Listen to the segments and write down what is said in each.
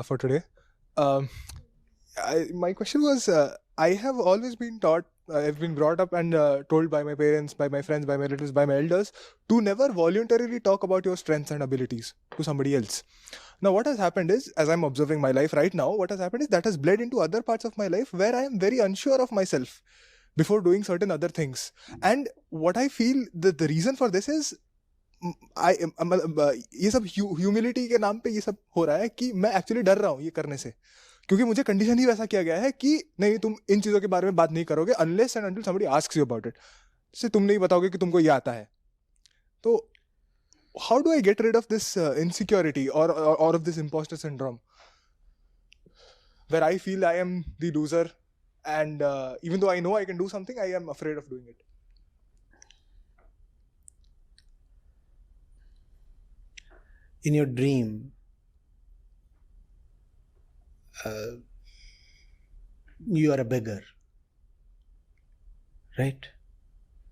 for today. Um, my question was, I have always been taught, I've been brought up and told by my parents, by my friends, by my relatives, by my elders, to never voluntarily talk about your strengths and abilities to somebody else. Now, what has happened is, as I'm observing my life right now, what has happened is that has bled into other parts of my life where I am very unsure of myself before doing certain other things. And what I feel that the reason for this is, ये सब humility के नाम पे ये सब हो रहा है कि मैं एक्चुअली डर रहा हूँ ये करने से, क्योंकि मुझे कंडीशन ही वैसा किया गया है कि नहीं, तुम इन चीज़ों के बारे में बात नहीं करोगे unless and until somebody asks you about it, से तुम नहीं बताओगे कि तुमको ये आता है. तो how do I get rid of this insecurity और of this imposter syndrome where I feel I am the loser, and even though I know I can do something, I am afraid of doing it. In your dream, you are a beggar, right?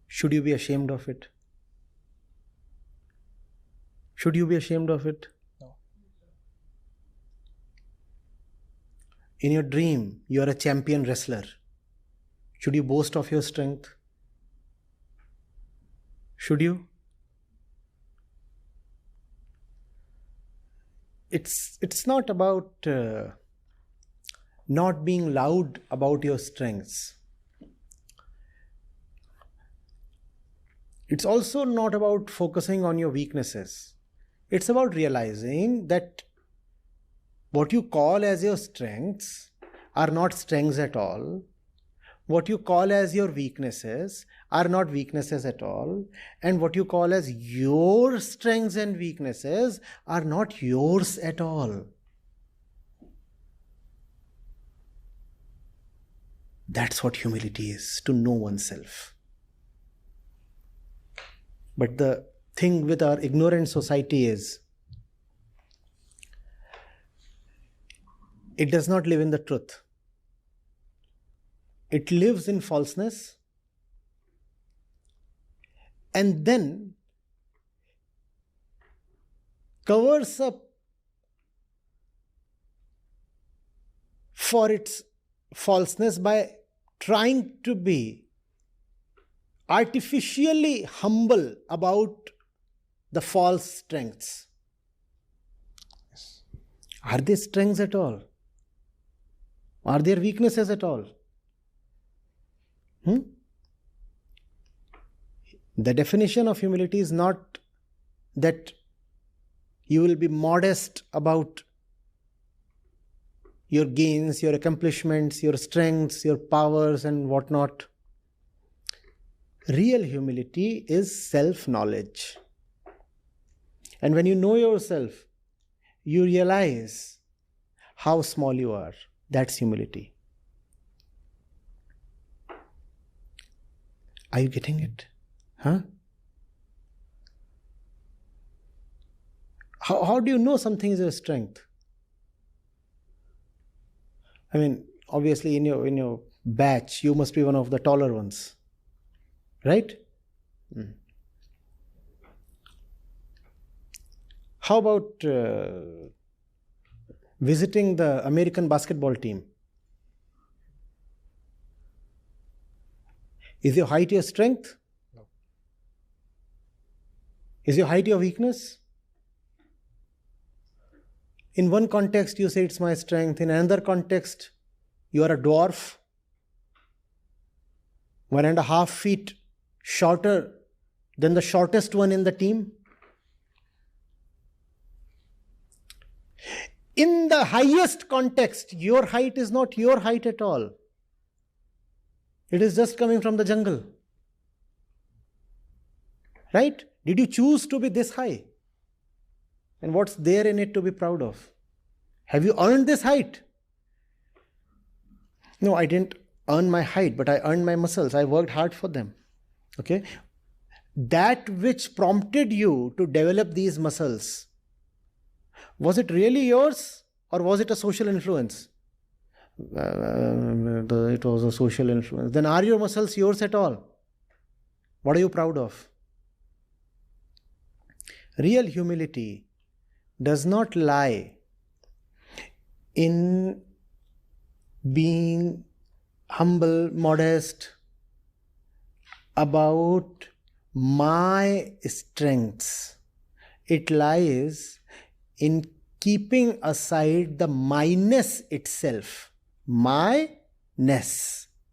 Should you be ashamed of it? Should you be ashamed of it? No. In your dream, you are a champion wrestler. Should you boast of your strength? Should you? It's not about not being loud about your strengths. It's also not about focusing on your weaknesses. It's about realizing that what you call as your strengths are not strengths at all. What you call as your weaknesses are not weaknesses at all. And what you call as your strengths and weaknesses are not yours at all. That's what humility is, to know oneself. But the thing with our ignorant society is, it does not live in the truth. It lives in falseness, and then covers up for its falseness by trying to be artificially humble about the false strengths. Yes. Are they strengths at all? Are there weaknesses at all? The definition of humility is not that you will be modest about your gains, your accomplishments, your strengths, your powers and whatnot. Real humility is self-knowledge. And when you know yourself, you realize how small you are. That's humility. Are you getting it? Huh? How do you know something is your strength? I mean, obviously in your batch, you must be one of the taller ones. Right? How about visiting the American basketball team? Is your height your strength? No. Is your height your weakness? In one context, you say it's my strength. In another context, you are a dwarf, 1.5 feet shorter than the shortest one in the team. In the highest context, your height is not your height at all. It is just coming from the jungle. Right? Did you choose to be this high? And what's there in it to be proud of? Have you earned this height? No, I didn't earn my height, but I earned my muscles. I worked hard for them. Okay? That which prompted you to develop these muscles, was it really yours or was it a social influence? It was a social influence. Then are your muscles yours at all? What are you proud of? Real humility does not lie in being humble, modest about my strengths. It lies in keeping aside the myness itself. My-ness.